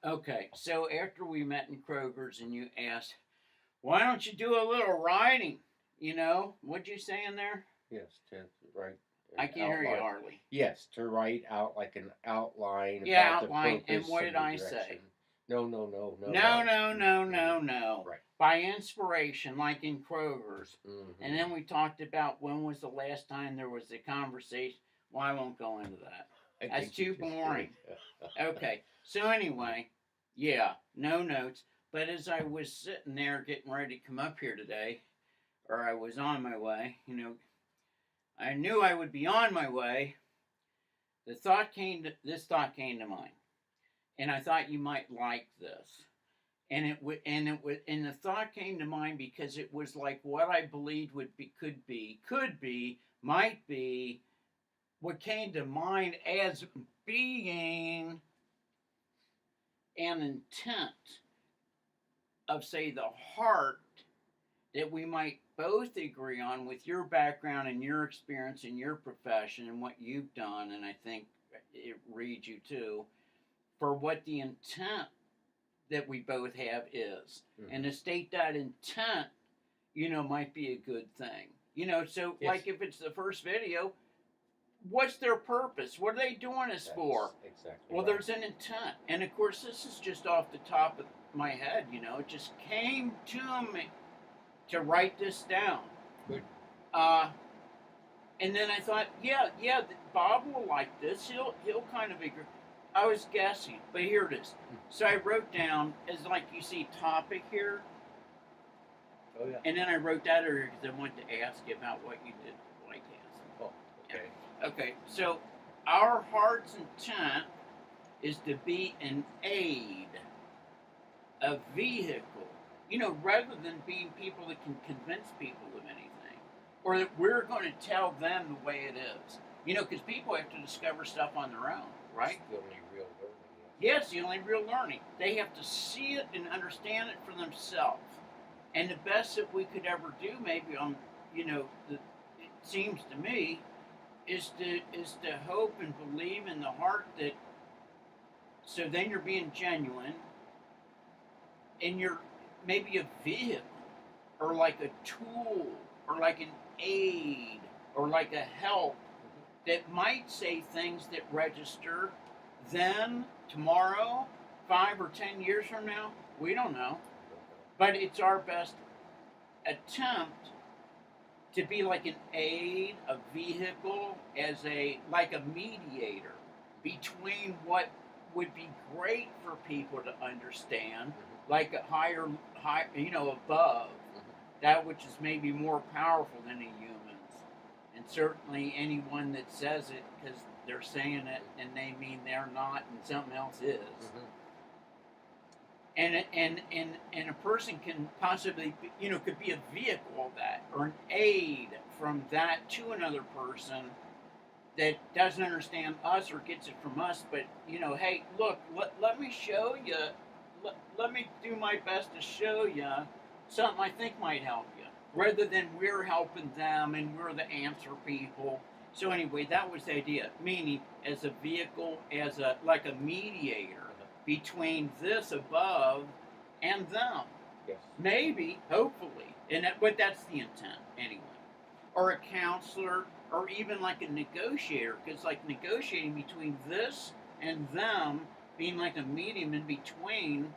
Okay, so after we met in Kroger's and you asked, why don't you do a little writing? What'd you say in there? Yes, to write I an can't hear you outline. hardly. Yes, to write out like an outline Yeah, about the outline. And purpose what and did the I direction. say? No, no, no, no, No, no. no, no, Mm-hmm. no, no. Right. By inspiration, like in Kroger's. And Mm-hmm. then we talked about when was the last time there was a conversation. Well, I won't go into that. I That's think you too just did. boring. Okay, so anyway, yeah, no notes. But as I was sitting there getting ready to come up here today, or I was on my way, I knew I would be on my way. This thought came to mind, and I thought you might like this. And the thought came to mind because it was like what I believed could be, might be, what came to mind as being an intent of, say, the heart that we might both agree on with your background and your experience and your profession and what you've done, and I think it reads you too, for what the intent that we both have is. Mm-hmm. And to state that intent, might be a good thing. So yes. Like if it's the first video, what's their purpose? What are they doing this for? Exactly. Well, right. There's an intent. And of course, this is just off the top of my head, it just came to me to write this down. Good. And then I thought, yeah, Bob will like this. He'll kind of agree. I was guessing, but here it is. So I wrote down, as like you see, topic here. Oh, yeah. And then I wrote that here because I wanted to ask you about what you did like this. Oh, okay. Yeah. Okay, so our heart's intent is to be an aid, a vehicle, rather than being people that can convince people of anything, or that we're going to tell them the way it is. Because people have to discover stuff on their own, right? It's the only real learning. Yes, the only real learning. They have to see it and understand it for themselves. And the best that we could ever do, maybe it seems to me, is to hope and believe in the heart that. So then you're being genuine, and you're maybe a vehicle, or like a tool, or like an aid, or like a help that might say things that register then, tomorrow, 5 or 10 years from now. We don't know. But it's our best attempt to be like an aid, a vehicle, like a mediator between what would be great for people to understand, like a higher, above, that which is maybe more powerful than the humans. And certainly anyone that says it because they're saying it and they mean they're not and something else is. And a person can possibly, could be a vehicle of that, or an aid from that to another person that doesn't understand us or gets it from us, but, hey, look, let me show you, let me do my best to show you something I think might help you, rather than we're helping them and we're the answer people. So anyway, that was the idea, meaning as a vehicle, like a mediator between this above and them. Yes. Maybe, hopefully, but that's the intent anyway. Or a counselor, or even like a negotiator, because like negotiating between this and them, being like a medium in between,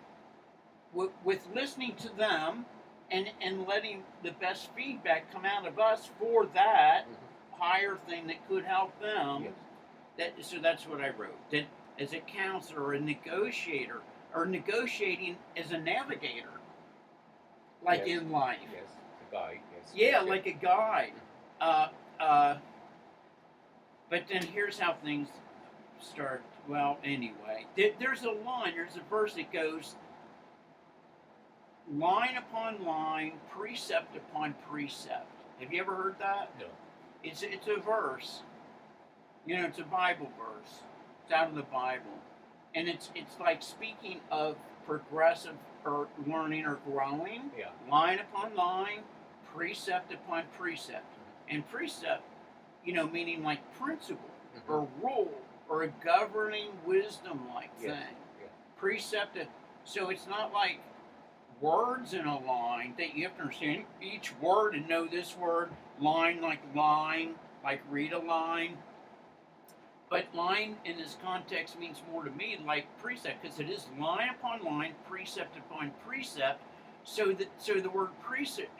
with listening to them and letting the best feedback come out of us for that higher thing that could help them. Yes. So that's what I wrote. That as a counselor or a negotiator, or negotiating as a navigator, like yes. in life. Yes, a guide. Yes. Yeah, like a guide. But then here's how things start. Well, anyway, there's a verse that goes line upon line, precept upon precept. Have you ever heard that? No. It's a verse. It's a Bible verse. It's out of the Bible. And it's like speaking of progressive or learning or growing. Yeah. Line upon line, precept upon precept. And precept, meaning like principle or rule or a governing wisdom like thing. Yeah. precept. So it's not like words in a line that you have to understand each word and know this word, line, like read a line. But line in this context means more to me like precept, because it is line upon line, precept upon precept. So the word precept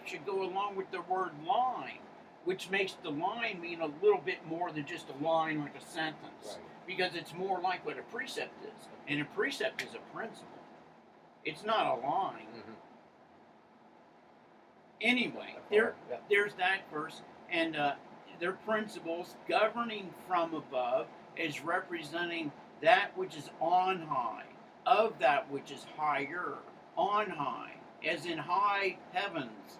should go along with the word line, which makes the line mean a little bit more than just a line like a sentence, Right. because it's more like what a precept is, and a precept is a principle. It's not a line. Mm-hmm. Anyway, Yeah. there's that verse, and their principles governing from above is representing that which is on high, of that which is higher, on high, as in high heavens,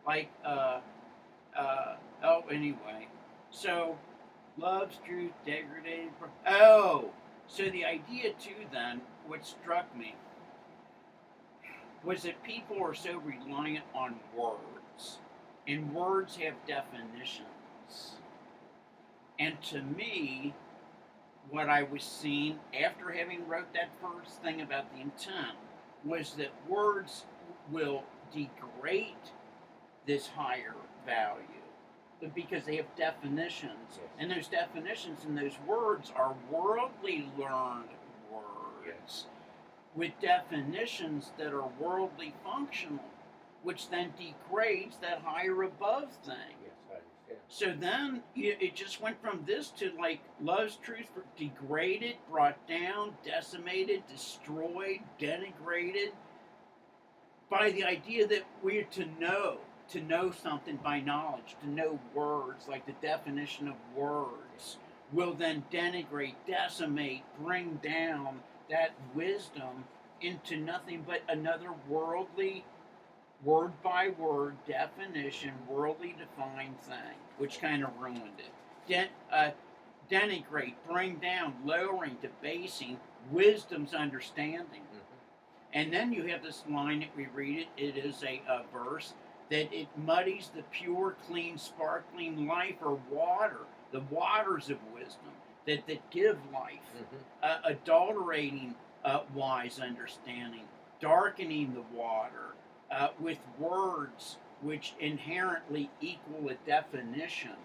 like anyway. So love's truth, degraded. So the idea too then, what struck me was that people are so reliant on words, and words have definitions. And to me, what I was seeing after having wrote that first thing about the intent was that words will degrade this higher value because they have definitions, Yes. and those definitions and those words are worldly learned words. Yes. With definitions that are worldly functional, which then degrades that higher above thing. Yes, I understand. So then it just went from this to like love's truth for degraded, brought down, decimated, destroyed, denigrated by the idea that we're to know something by knowledge, to know words, like the definition of words, will then denigrate, decimate, bring down that wisdom into nothing but another worldly, word by word definition, worldly defined thing, which kind of ruined it. Denigrate, bring down, lowering, debasing wisdom's understanding. Mm-hmm. And then you have this line that we read it is a verse that it muddies the pure, clean, sparkling life or water, the waters of wisdom that give life, adulterating wise understanding, darkening the water with words which inherently equal a definition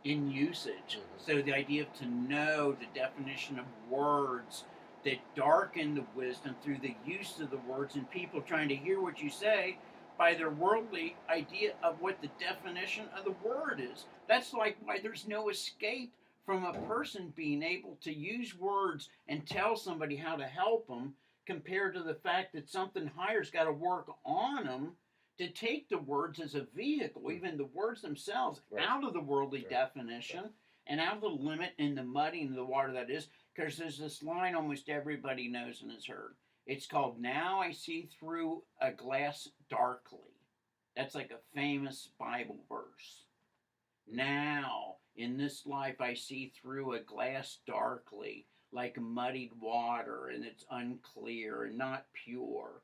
in usage. Mm-hmm. So the idea of to know the definition of words that darken the wisdom through the use of the words, and people trying to hear what you say by their worldly idea of what the definition of the word is. That's like why there's no escape from a person being able to use words and tell somebody how to help them, compared to the fact that something higher's got to work on them to take the words as a vehicle, even the words themselves, Right. out of the worldly Right. definition and out of the limit in the muddying of the water that is. Because there's this line almost everybody knows and has heard. It's called, "Now I see through a glass darkly." That's like a famous Bible verse. Now, in this life, I see through a glass darkly, like muddied water, and it's unclear and not pure.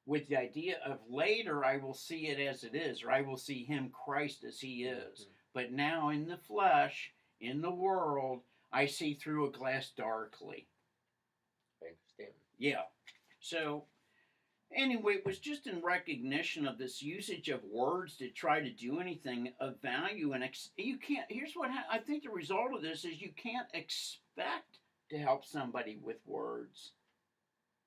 With the idea of later, I will see it as it is, or I will see him, Christ, as he is. Mm-hmm. But now in the flesh, in the world, I see through a glass darkly. I understand. Yeah. So, anyway, it was just in recognition of this usage of words to try to do anything of value, and you can't. Here's what I think the result of this is: you can't expect to help somebody with words.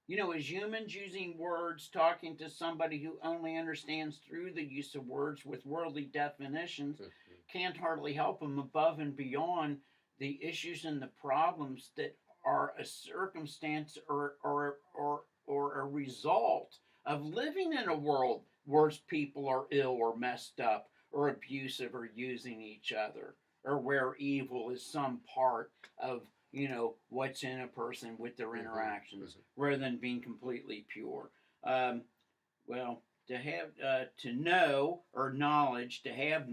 You know, as humans using words, talking to somebody who only understands through the use of words with worldly definitions, Mm-hmm. can't hardly help them above and beyond the issues and the problems that are a circumstance or a result of living in a world where people are ill or messed up or abusive or using each other, or where evil is some part of, you know, what's in a person with their interactions, rather than being completely pure. Well, to have to know, or knowledge, to have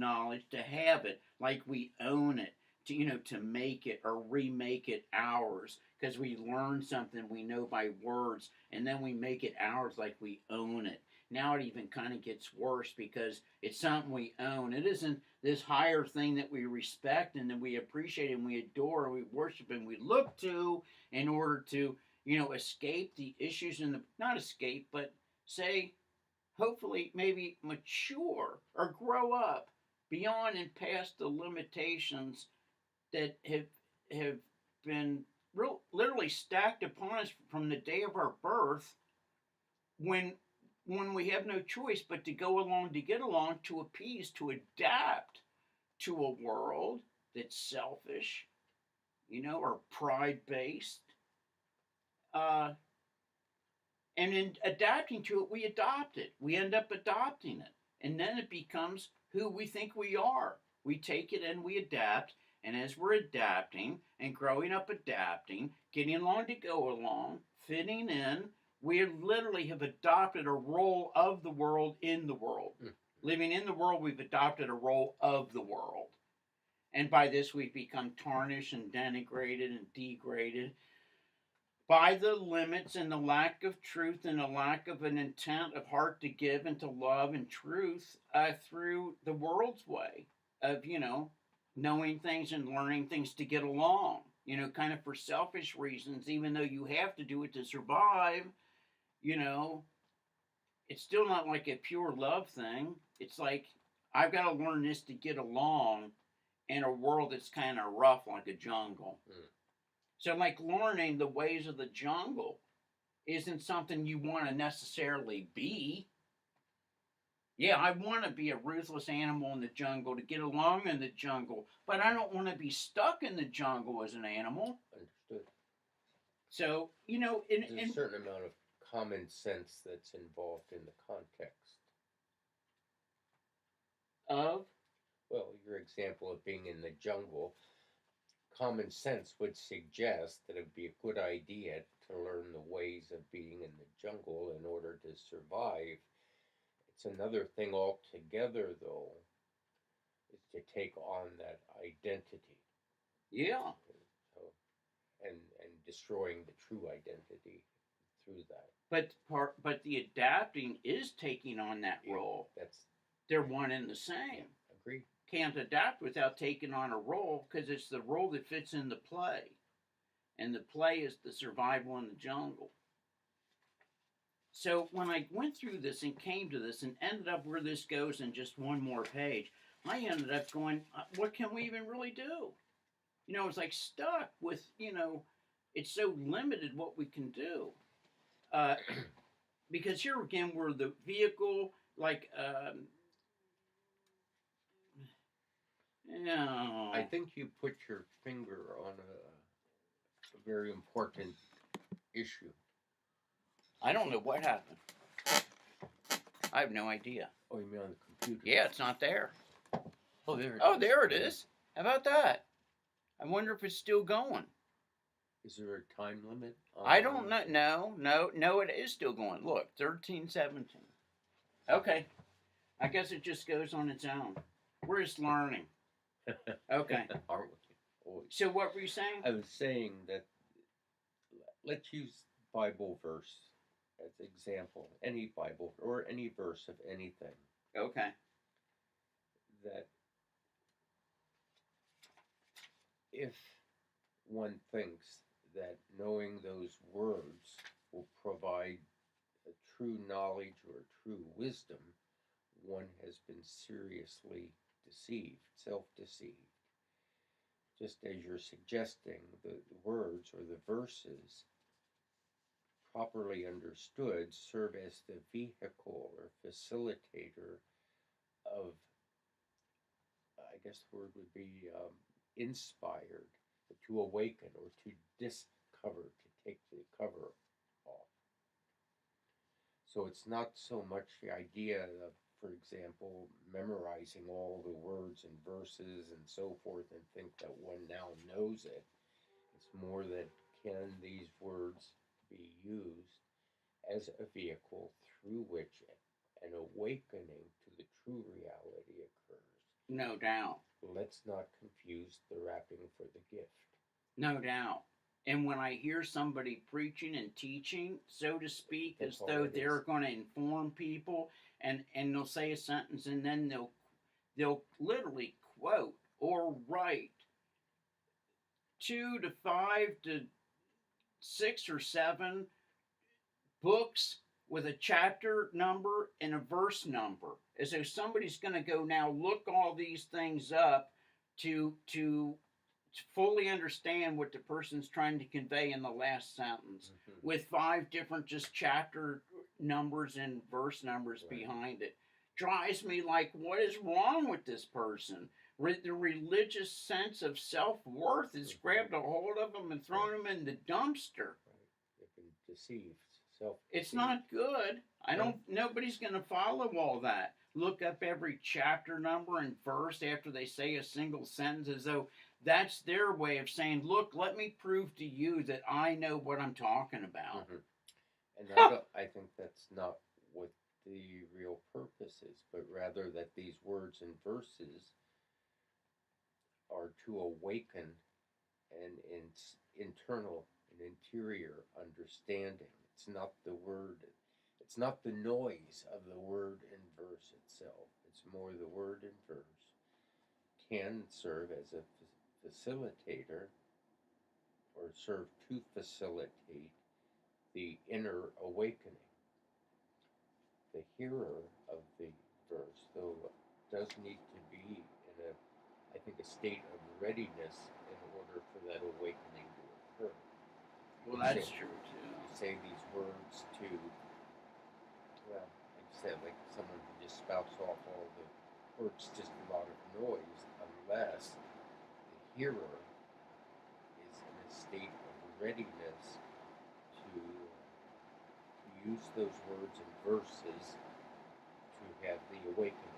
it like we own it, to, you know, to make it or remake it ours, because we learn something we know by words, and then we make it ours like we own it. Now it even kind of gets worse because it's something we own. It isn't this higher thing that we respect and that we appreciate and we adore and we worship and we look to in order to escape the issues in the, not escape, but say, hopefully, maybe mature or grow up beyond and past the limitations that have been literally stacked upon us from the day of our birth, when we have no choice but to go along to get along, to appease, to adapt to a world that's selfish, or pride based. Uh, and in adapting to it, we adopt it. We end up adopting it. And then it becomes who we think we are. We take it and we adapt. And as we're adapting and growing up adapting, getting along to go along, fitting in, we literally have adopted a role of the world in the world. Living in the world, we've adopted a role of the world. And by this, we've become tarnished and denigrated and degraded by the limits and the lack of truth and the lack of an intent of heart to give and to love and truth through the world's way of, knowing things and learning things to get along, kind of for selfish reasons, even though you have to do it to survive, it's still not like a pure love thing. It's like, I've got to learn this to get along in a world that's kind of rough like a jungle. So, like, learning the ways of the jungle isn't something you want to necessarily be. Yeah, I want to be a ruthless animal in the jungle to get along in the jungle, but I don't want to be stuck in the jungle as an animal. Understood. So, There's a certain amount of common sense that's involved in the context. Of? Well, your example of being in the jungle, common sense would suggest that it would be a good idea to learn the ways of being in the jungle in order to survive. It's another thing altogether, though, is to take on that identity. Yeah. So, and destroying the true identity through that. But the adapting is taking on that role. They're one and the same. Yeah, agreed. Can't adapt without taking on a role, because it's the role that fits in the play. And the play is the survival in the jungle. So when I went through this and came to this and ended up where this goes in just one more page, I ended up going, what can we even really do? I was like stuck with, it's so limited what we can do. Because here again, we're the vehicle, like, I think you put your finger on a very important issue. I don't know what happened. I have no idea. Oh, you mean on the computer? Yeah, it's not there. Oh, there it is. Oh, there it is. How about that? I wonder if it's still going. Is there a time limit? I don't know. No, it is still going. Look, 13:17. Okay. I guess it just goes on its own. We're just learning. Okay. Aren't we? Always. So what were you saying? I was saying that let's use Bible verse as example. Any Bible or any verse of anything. Okay. That if one thinks that knowing those words will provide a true knowledge or true wisdom, one has been seriously deceived, self-deceived. Just as you're suggesting, the words or the verses, properly understood, serve as the vehicle or facilitator of, I guess the word would be inspired, to awaken or to discover, to take the cover off. So it's not so much the idea of, for example, memorizing all the words and verses and so forth and think that one now knows it. It's more that can these words be used as a vehicle through which an awakening to the true reality occurs. No doubt. Let's not confuse the wrapping for the gift. No doubt. And when I hear somebody preaching and teaching, so to speak, That's as though they're is. going to inform people, and they'll say a sentence and then they'll literally quote or write 2 to 5 to 6 or 7 books with a chapter number and a verse number, as though somebody's going to go now look all these things up to fully understand what the person's trying to convey in the last sentence, with 5 different just chapter numbers and verse numbers Right. behind it. Drives me like, what is wrong with this person? The religious sense of self-worth has grabbed a hold of them and thrown them in the dumpster. Right. They've been deceived, self. It's not good. Nobody's going to follow all that. Look up every chapter number and verse after they say a single sentence, as though that's their way of saying, look, let me prove to you that I know what I'm talking about. And I think that's not what the real purpose is, but rather that these words and verses are to awaken an internal and interior understanding. It's not the word, it's not the noise of the word and verse itself. It's more the word and verse can serve as a facilitator, or serve to facilitate the inner awakening. The hearer of the verse, though, does need to be in I think, a state of readiness in order for that awakening to occur. Well, that's true too. You say these words to, well, like you said, like someone who just spouts off all the words, just a lot of noise, unless the hearer is in a state of readiness to use those words and verses to have the awakening.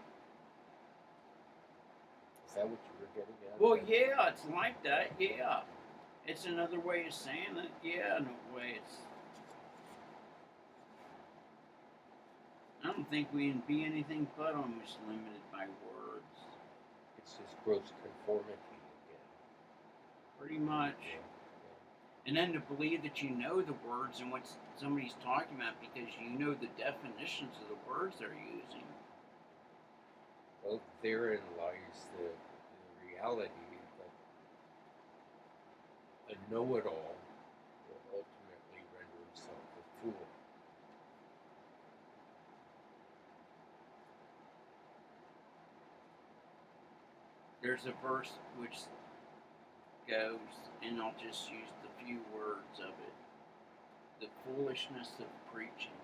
Is that what you were getting at? Well, yeah, it's like that. Yeah, it's another way of saying it. Yeah, in a way, it's. I don't think we can be anything but almost limited by words. It's just gross conformity again. Pretty much. And then to believe that you know the words and what somebody's talking about because you know the definitions of the words they're using. Well, therein lies the reality that a know-it-all will ultimately render himself a fool. There's a verse which goes, and I'll just use the few words of it: the foolishness of preaching.